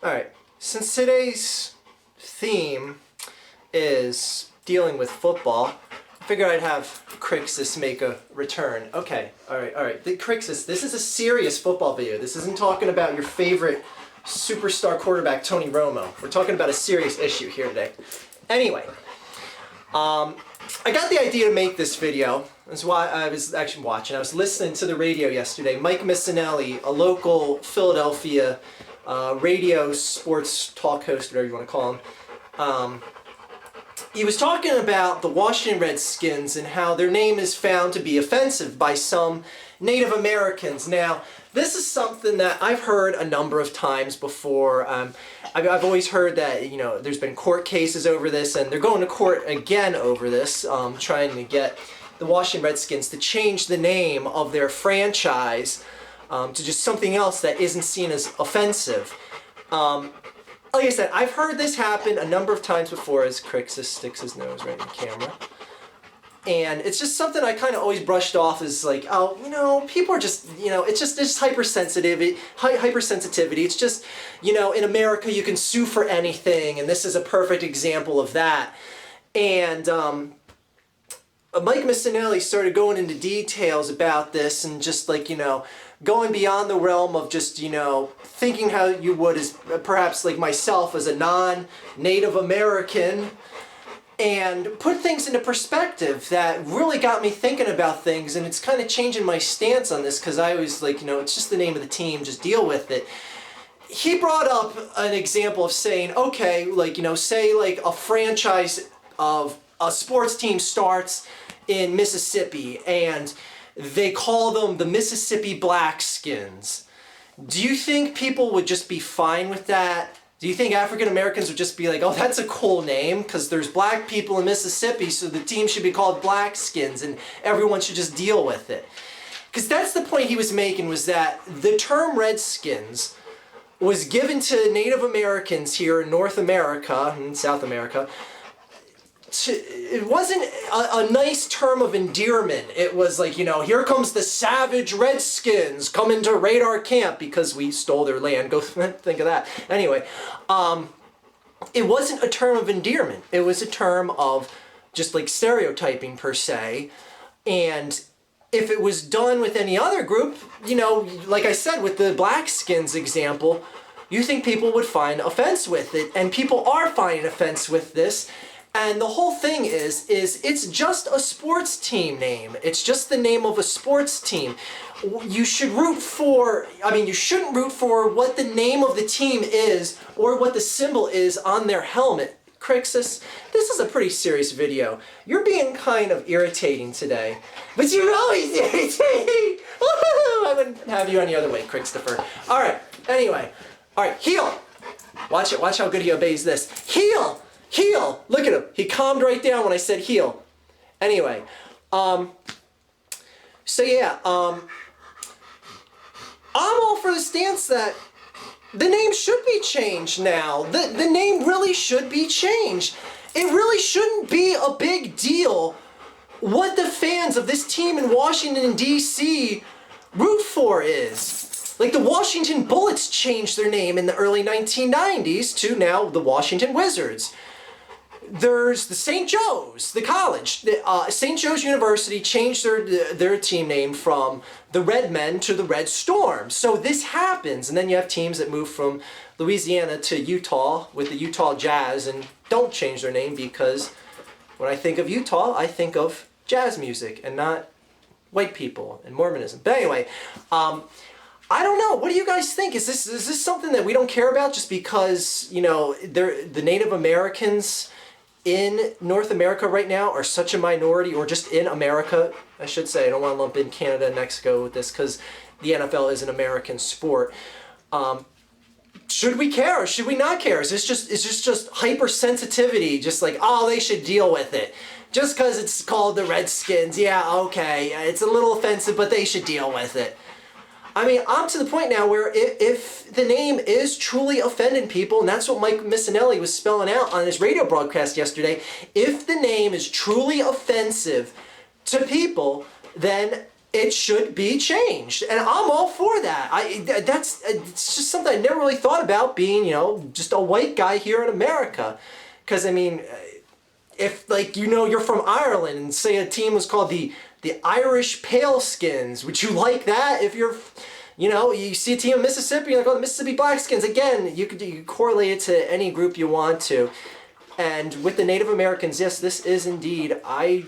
Alright, since today's theme is dealing with football, I figured I'd have Crixus make a return. Okay, alright. Crixus, this is a serious football video. This isn't talking about your favorite superstar quarterback, Tony Romo. We're talking about a serious issue here today. Anyway, I got the idea to make this video. That's why I was actually watching. I was listening to the radio yesterday. Mike Missinelli, a local Philadelphia radio sports talk host, whatever you want to call him, he was talking about the Washington Redskins and how their name is found to be offensive by some Native Americans. Now, this is something that I've heard a number of times before. I've always heard that, you know, there's been court cases over this, and they're going to court again over this, trying to get the Washington Redskins to change the name of their franchise to just something else that isn't seen as offensive. Like I said, I've heard this happen a number of times before, as Crixus sticks his nose right in the camera. And it's just something I kind of always brushed off as like, oh, you know, people are just, you know, it's just hypersensitivity. It's just, you know, in America you can sue for anything, and this is a perfect example of that. And Mike Missinelli started going into details about this and just like, you know, going beyond the realm of just, you know, thinking how you would as perhaps like myself as a non-Native American, and put things into perspective that really got me thinking about things, and it's kind of changing my stance on this because I was like, you know, it's just the name of the team, just deal with it. He brought up an example of saying, okay, like, you know, say like a franchise of a sports team starts in Mississippi and they call them the Mississippi Blackskins. Do you think people would just be fine with that? Do you think African Americans would just be like, oh, that's a cool name because there's black people in Mississippi, so the team should be called Blackskins and everyone should just deal with it? Because that's the point he was making, was that the term Redskins was given to Native Americans here in North America and South America. It wasn't a nice term of endearment. It was like, you know, here comes the savage Redskins coming to raid our camp because we stole their land. Go think of that. Anyway, it wasn't a term of endearment. It was a term of just like stereotyping per se. And if it was done with any other group, you know, like I said with the Blackskins example, you think people would find offense with it. And people are finding offense with this. And the whole thing is it's just a sports team name. It's just the name of a sports team. You should root for, you shouldn't root for what the name of the team is or what the symbol is on their helmet. Crixus, this is a pretty serious video. You're being kind of irritating today. But you're always irritating! I wouldn't have you any other way, Christopher. Alright, anyway. Alright, heel! Watch it, watch how good he obeys this. Heel! Heel! Look at him. He calmed right down when I said heel. Anyway, so yeah, I'm all for the stance that the name should be changed now. The name really should be changed. It really shouldn't be a big deal what the fans of this team in Washington, D.C. root for is. Like the Washington Bullets changed their name in the early 1990s to now the Washington Wizards. There's the St. Joe's, the college. St. Joe's University changed their team name from the Red Men to the Red Storms. So this happens, and then you have teams that move from Louisiana to Utah with the Utah Jazz and don't change their name because when I think of Utah, I think of jazz music and not white people and Mormonism. But anyway, I don't know. What do you guys think? Is this something that we don't care about just because, you know, the Native Americans in North America right now are such a minority, or just in America, I should say. I don't want to lump in Canada and Mexico with this because the NFL is an American sport. Should we care or should we not care? Is this just hypersensitivity? Just like, oh, they should deal with it. Just because it's called the Redskins, yeah, okay, it's a little offensive, but they should deal with it. I mean, I'm to the point now where if the name is truly offending people, and that's what Mike Missinelli was spelling out on his radio broadcast yesterday, if the name is truly offensive to people, then it should be changed, and I'm all for that. It's just something I never really thought about, being, you know, just a white guy here in America. Because I mean, if, like, you know, you're from Ireland and say a team was called the Irish Paleskins, would you like that? If you're, you know, you see a team in Mississippi, you're like, oh, the Mississippi Blackskins. Again, you could correlate it to any group you want to. And with the Native Americans, yes, this is indeed, I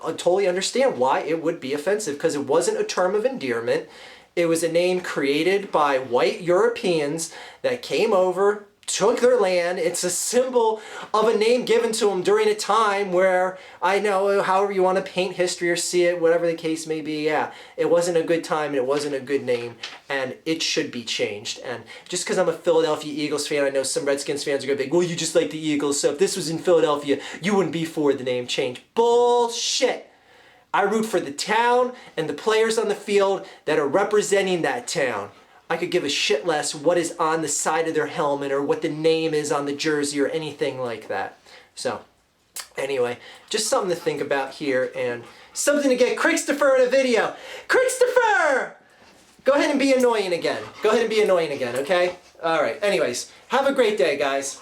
totally understand why it would be offensive, because it wasn't a term of endearment. It was a name created by white Europeans that came over, took their land. It's a symbol of a name given to them during a time where, I know, however you want to paint history or see it, whatever the case may be, yeah, it wasn't a good time and it wasn't a good name, and it should be changed. And just because I'm a Philadelphia Eagles fan, I know some Redskins fans are going to be like, well, you just like the Eagles, so if this was in Philadelphia, you wouldn't be for the name change. Bullshit! I root for the town and the players on the field that are representing that town. I could give a shit less what is on the side of their helmet or what the name is on the jersey or anything like that. So, anyway, just something to think about here, and something to get Christopher in a video. Christopher! Go ahead and be annoying again. Go ahead and be annoying again, okay? Alright, anyways, have a great day, guys.